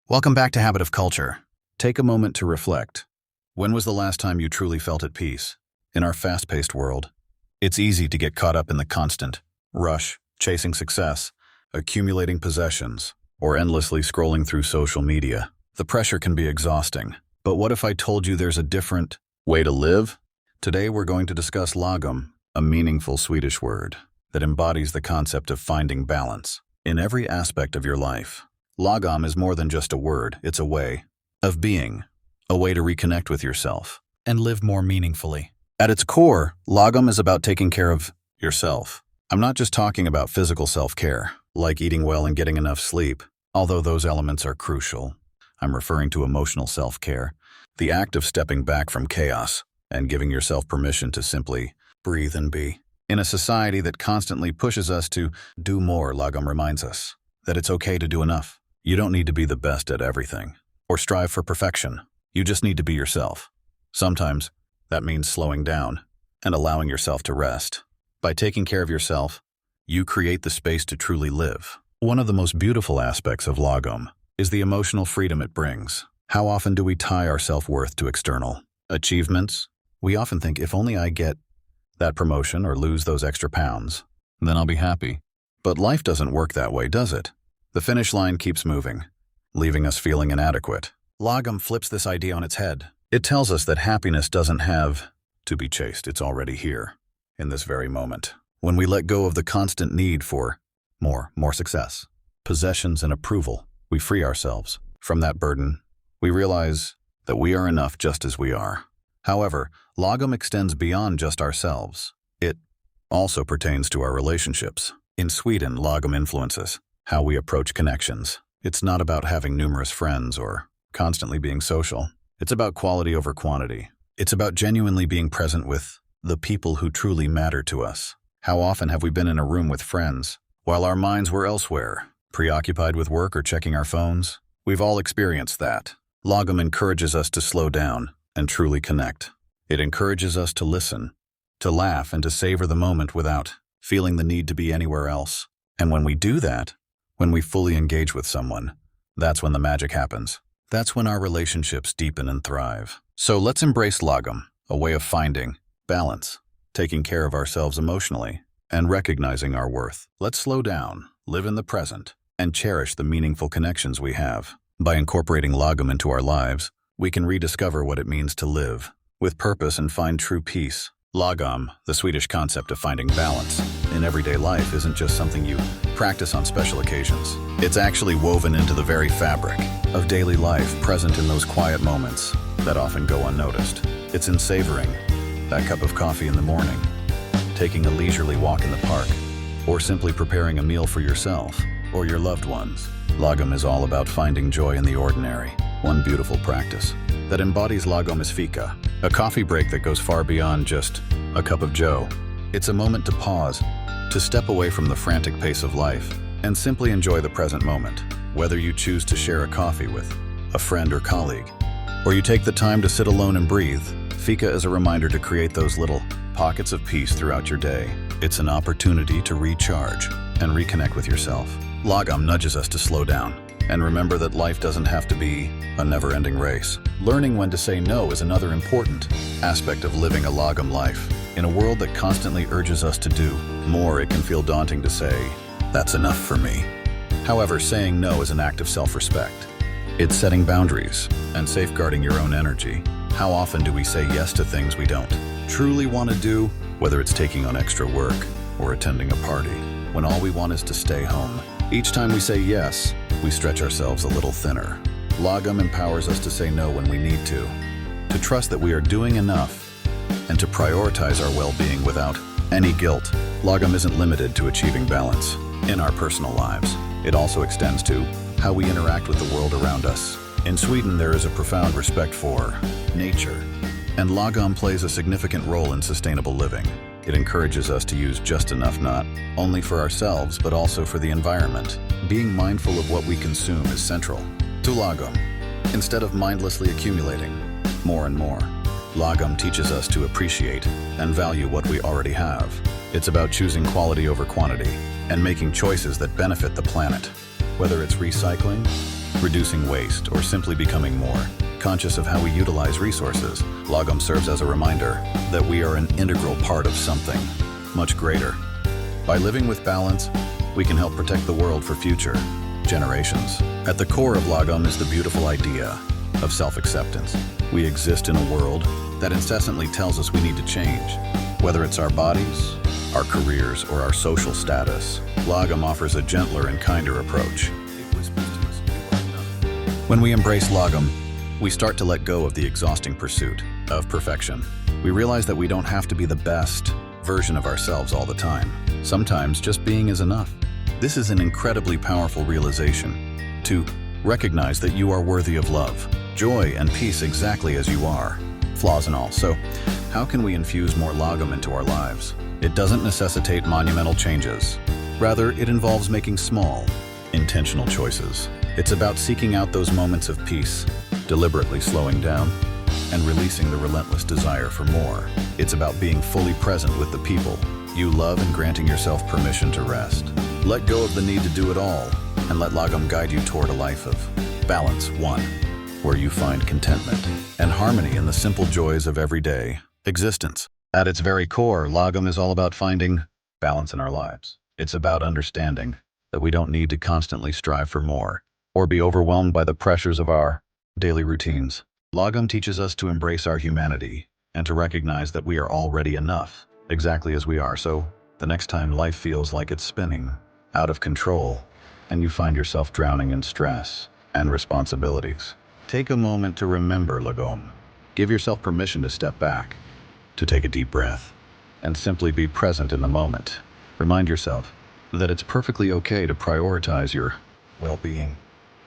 Welcome back to Habit of Culture. Take a moment to reflect. When was the last time you truly felt at peace? In our fast-paced world, it's easy to get caught up in the constant rush, chasing success, accumulating possessions, or endlessly scrolling through social media. The pressure can be exhausting. But what if I told you there's a different way to live? Today we're going to discuss Lagom, a meaningful Swedish word that embodies the concept of finding balance in every aspect of your life. Lagom is more than just a word, it's a way of being, a way to reconnect with yourself and live more meaningfully. At its core, Lagom is about taking care of yourself. I'm not just talking about physical self-care, like eating well and getting enough sleep, although those elements are crucial. I'm referring to emotional self-care, the act of stepping back from chaos and giving yourself permission to simply breathe and be. In a society that constantly pushes us to do more, Lagom reminds us that it's okay to do enough. You don't need to be the best at everything or strive for perfection. You just need to be yourself. Sometimes that means slowing down and allowing yourself to rest. By taking care of yourself, you create the space to truly live. One of the most beautiful aspects of Lagom is the emotional freedom it brings. How often do we tie our self-worth to external achievements? We often think, if only I get that promotion or lose those extra pounds, then I'll be happy. But life doesn't work that way, does it? The finish line keeps moving, leaving us feeling inadequate. Lagom flips this idea on its head. It tells us that happiness doesn't have to be chased. It's already here, in this very moment. When we let go of the constant need for more success, possessions, and approval, we free ourselves from that burden. We realize that we are enough just as we are. However, Lagom extends beyond just ourselves. It also pertains to our relationships. In Sweden, Lagom influences how we approach connections. It's not about having numerous friends or constantly being social. It's about quality over quantity. It's about genuinely being present with the people who truly matter to us. How often have we been in a room with friends while our minds were elsewhere, preoccupied with work or checking our phones? We've all experienced that. Lagom encourages us to slow down and truly connect. It encourages us to listen, to laugh, and to savor the moment without feeling the need to be anywhere else. And when we do that, when we fully engage with someone, that's when the magic happens. That's when our relationships deepen and thrive. So let's embrace Lagom, a way of finding balance, taking care of ourselves emotionally, and recognizing our worth. Let's slow down, live in the present, and cherish the meaningful connections we have. By incorporating Lagom into our lives, we can rediscover what it means to live with purpose and find true peace. Lagom, the Swedish concept of finding balance in everyday life, isn't just something you practice on special occasions. It's actually woven into the very fabric of daily life, present in those quiet moments that often go unnoticed. It's in savoring that cup of coffee in the morning, taking a leisurely walk in the park, or simply preparing a meal for yourself or your loved ones. Lagom is all about finding joy in the ordinary. One beautiful practice that embodies Lagom is fika, a coffee break that goes far beyond just a cup of joe. It's a moment to pause, to step away from the frantic pace of life, and simply enjoy the present moment. Whether you choose to share a coffee with a friend or colleague, or you take the time to sit alone and breathe, fika is a reminder to create those little pockets of peace throughout your day. It's an opportunity to recharge and reconnect with yourself. Lagom nudges us to slow down and remember that life doesn't have to be a never-ending race. Learning when to say no is another important aspect of living a Lagom life. In a world that constantly urges us to do more, it can feel daunting to say, "That's enough for me." However, saying no is an act of self-respect. It's setting boundaries and safeguarding your own energy. How often do we say yes to things we don't truly want to do, whether it's taking on extra work or attending a party, when all we want is to stay home? Each time we say yes, we stretch ourselves a little thinner. Lagom empowers us to say no when we need to trust that we are doing enough, and to prioritize our well-being without any guilt. Lagom isn't limited to achieving balance in our personal lives. It also extends to how we interact with the world around us. In Sweden, there is a profound respect for nature, and Lagom plays a significant role in sustainable living. It encourages us to use just enough, not only for ourselves, but also for the environment. Being mindful of what we consume is central to Lagom. Instead of mindlessly accumulating more and more, Lagom teaches us to appreciate and value what we already have. It's about choosing quality over quantity and making choices that benefit the planet. Whether it's recycling, reducing waste, or simply becoming more conscious of how we utilize resources. Lagom serves as a reminder that we are an integral part of something much greater. By living with balance, we can help protect the world for future generations. At the core of Lagom is the beautiful idea of self-acceptance. We exist in a world that incessantly tells us we need to change, whether it's our bodies, our careers, or our social status. Lagom offers a gentler and kinder approach. When we embrace Lagom, we start to let go of the exhausting pursuit of perfection. We realize that we don't have to be the best version of ourselves all the time. Sometimes just being is enough. This is an incredibly powerful realization, to recognize that you are worthy of love, joy, and peace exactly as you are, flaws and all. So, how can we infuse more Lagom into our lives? It doesn't necessitate monumental changes. Rather, it involves making small, intentional choices. It's about seeking out those moments of peace, deliberately slowing down, and releasing the relentless desire for more. It's about being fully present with the people you love and granting yourself permission to rest. Let go of the need to do it all, and let Lagom guide you toward a life of balance, one, where you find contentment and harmony in the simple joys of everyday existence. At its very core, Lagom is all about finding balance in our lives. It's about understanding that we don't need to constantly strive for more or be overwhelmed by the pressures of our daily routines. Lagom teaches us to embrace our humanity and to recognize that we are already enough, exactly as we are. So the next time life feels like it's spinning out of control and you find yourself drowning in stress and responsibilities, take a moment to remember Lagom. Give yourself permission to step back, to take a deep breath, and simply be present in the moment. Remind yourself that it's perfectly okay to prioritize your well-being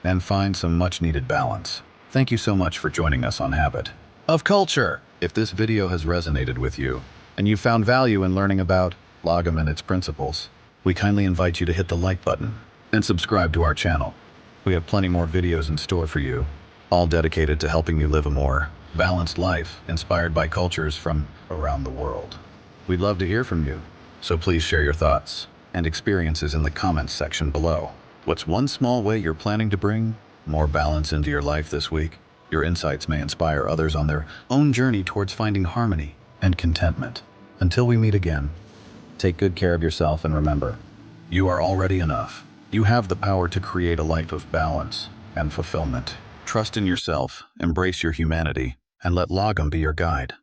and find some much-needed balance. Thank you so much for joining us on Habit of Culture. If this video has resonated with you and you found value in learning about Lagom and its principles, we kindly invite you to hit the like button and subscribe to our channel. We have plenty more videos in store for you, all dedicated to helping you live a more balanced life inspired by cultures from around the world. We'd love to hear from you, so please share your thoughts and experiences in the comments section below. What's one small way you're planning to bring more balance into your life this week? Your insights may inspire others on their own journey towards finding harmony and contentment. Until we meet again, take good care of yourself and remember, you are already enough. You have the power to create a life of balance and fulfillment. Trust in yourself, embrace your humanity, and let Lagom be your guide.